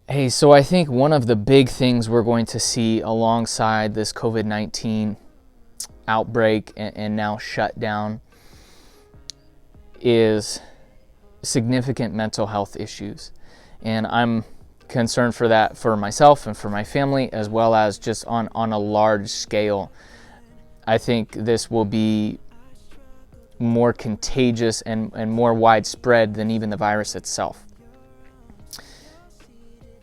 Hey, so I think one of the big things we're going to see alongside this COVID-19 outbreak and now shutdown is significant mental health issues. And I'm concerned for that for myself and for my family, as well as just on a large scale. I think this will be more contagious and more widespread than even the virus itself.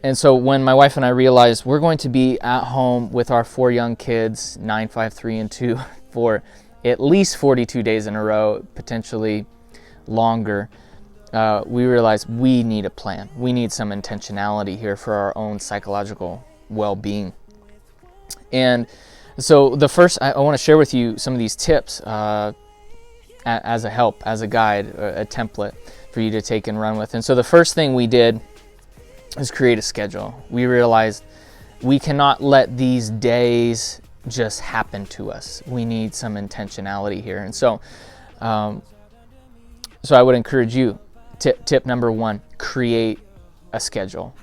And so when my wife and I realized we're going to be at home with our 4 young kids, 9, 5, 3, and 2, for at least 42 days in a row, potentially longer, we realized we need a plan. We need some intentionality here for our own psychological well-being. And so the first, I want to share with you some of these tips as a help, as a guide, a template for you to take and run with. And so the first thing we did is create a schedule. We realized we cannot let these days just happen to us. We need some intentionality here. And so I would encourage you, tip number 1, create a schedule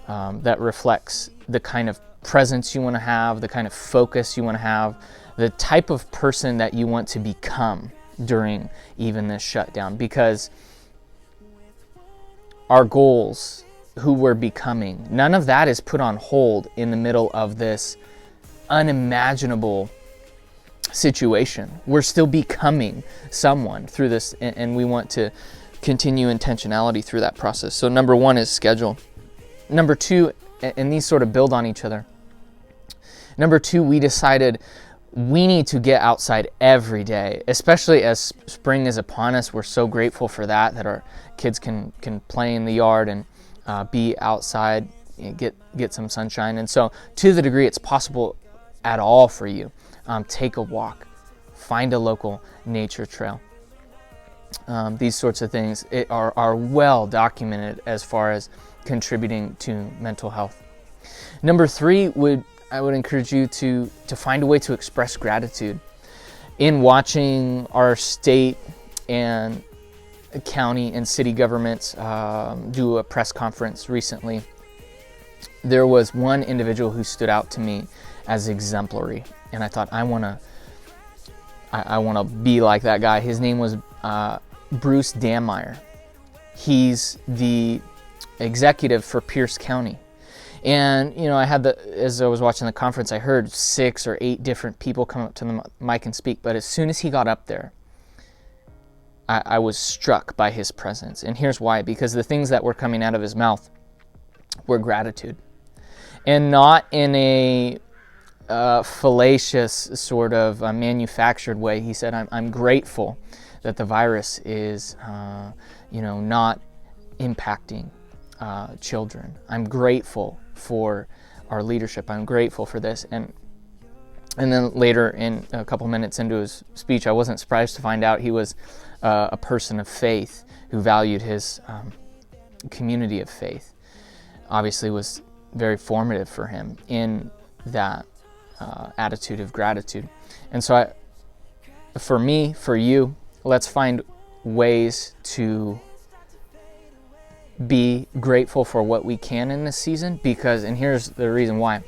that reflects the kind of presence you want to have, the kind of focus you want to have, the type of person that you want to become during even this shutdown. Because our goals, who we're becoming, none of that is put on hold in the middle of this unimaginable situation. We're still becoming someone through this, and we want to continue intentionality through that process. So number 1 is schedule. Number 2, and these sort of build on each other. Number 2, we decided we need to get outside every day, especially as spring is upon us. We're so grateful for that our kids can play in the yard and be outside, get some sunshine. And so to the degree it's possible at all for you, take a walk, find a local nature trail. These sorts of things are well documented as far as contributing to mental health. Number 3, I would encourage you to find a way to express gratitude. In watching our state and county and city governments do a press conference recently, there was one individual who stood out to me as exemplary, and I thought I want to be like that guy. His name was Bruce Dammeier. He's the executive for Pierce County. And I had as I was watching the conference, I heard 6 or 8 different people come up to the mic and speak. But as soon as he got up there, I was struck by his presence. And here's why: because the things that were coming out of his mouth were gratitude, and not in a fallacious sort of manufactured way. He said, "I'm grateful that the virus is, not impacting children. I'm grateful for our leadership. I'm grateful for this." And then later, in a couple minutes into his speech, I wasn't surprised to find out he was a person of faith who valued his community of faith. Obviously was very formative for him in that attitude of gratitude. And so for me, for you, let's find ways to be grateful for what we can in this season, and here's the reason why: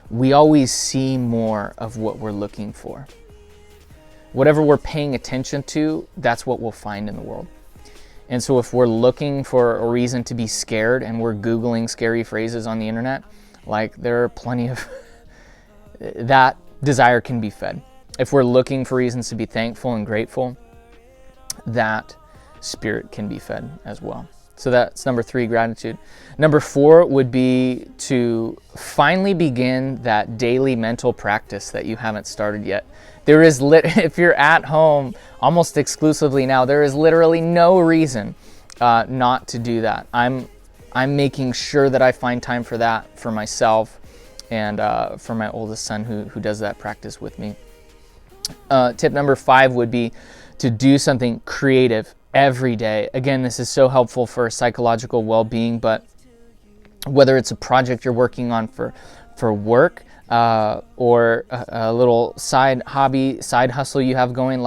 we always see more of what we're looking for. Whatever we're paying attention to, that's what we'll find in the world. And so if we're looking for a reason to be scared and we're Googling scary phrases on the internet, there are plenty of that desire can be fed. If we're looking for reasons to be thankful and grateful, that spirit can be fed as well. So that's number 3, gratitude. Number 4 would be to finally begin that daily mental practice that you haven't started yet. There is if you're at home almost exclusively now, there is literally no reason not to do that. I'm making sure that I find time for that for myself and for my oldest son who does that practice with me. Tip number 5 would be to do something creative every day. Again, this is so helpful for psychological well-being, but whether it's a project you're working on for work or a little side hobby, side hustle you have going,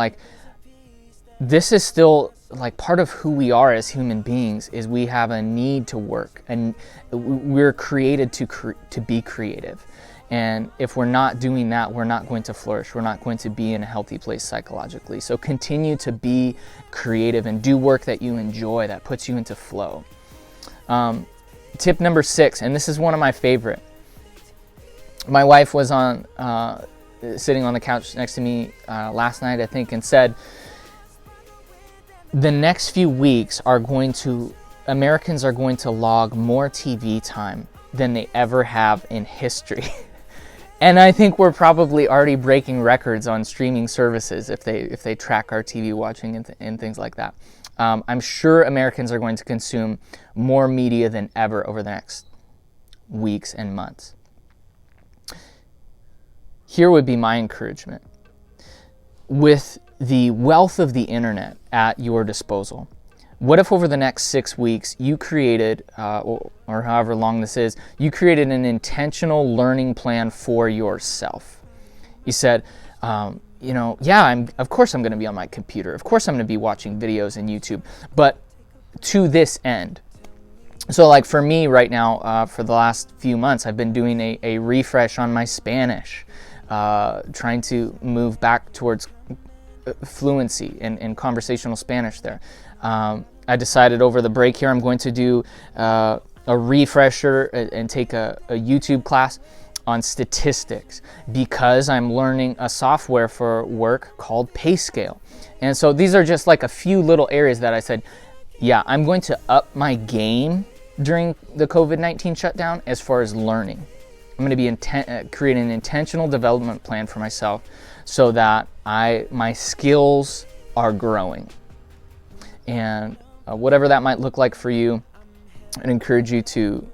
this is still like part of who we are as human beings is we have a need to work, and we're created to be creative. And if we're not doing that, we're not going to flourish. We're not going to be in a healthy place psychologically. So continue to be creative and do work that you enjoy, that puts you into flow. Tip number 6, and this is one of my favorite. My wife was sitting on the couch next to me last night, I think, and said, the next few weeks Americans are going to log more TV time than they ever have in history. And I think we're probably already breaking records on streaming services if they track our TV watching and things like that. I'm sure Americans are going to consume more media than ever over the next weeks and months. Here would be my encouragement. With the wealth of the internet at your disposal, what if over the next 6 weeks you created, or however long this is, you created an intentional learning plan for yourself? You said, of course I'm going to be on my computer. Of course I'm going to be watching videos in YouTube, but to this end. So like for me right now, for the last few months, I've been doing a refresh on my Spanish, trying to move back towards fluency in conversational Spanish there. I decided over the break here I'm going to do a refresher and take a YouTube class on statistics, because I'm learning a software for work called PayScale. And so these are just like a few little areas that I said, yeah, I'm going to up my game during the COVID-19 shutdown as far as learning. I'm going to be creating an intentional development plan for myself so that my skills are growing. And whatever that might look like for you, I'd encourage you to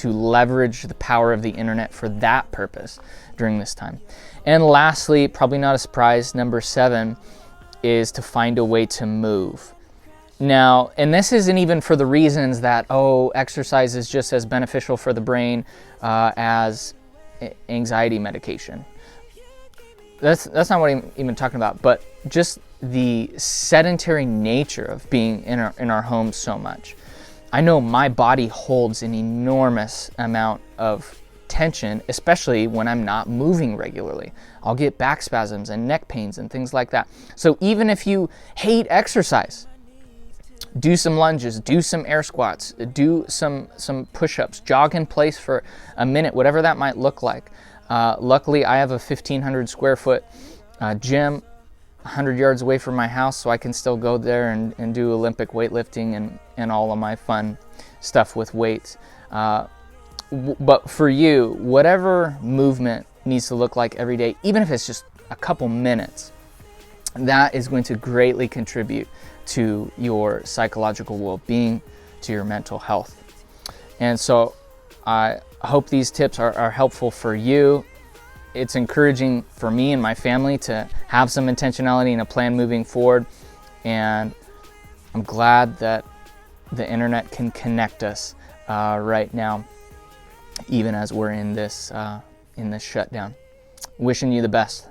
leverage the power of the internet for that purpose during this time. And lastly, probably not a surprise, number 7 is to find a way to move. Now, and this isn't even for the reasons that, exercise is just as beneficial for the brain as anxiety medication. That's not what I'm even talking about, but just the sedentary nature of being in our homes so much. I know my body holds an enormous amount of tension, especially when I'm not moving regularly. I'll get back spasms and neck pains and things like that. So even if you hate exercise, do some lunges, do some air squats, do some push-ups, jog in place for a minute, whatever that might look like. Luckily, I have a 1,500 square foot gym 100 yards away from my house, so I can still go there and do Olympic weightlifting and all of my fun stuff with weights. But for you, whatever movement needs to look like every day, even if it's just a couple minutes, that is going to greatly contribute to your psychological well-being, to your mental health. And so I hope these tips are helpful for you. It's encouraging for me and my family to have some intentionality and a plan moving forward. And I'm glad that the internet can connect us right now, even as we're in this shutdown. Wishing you the best.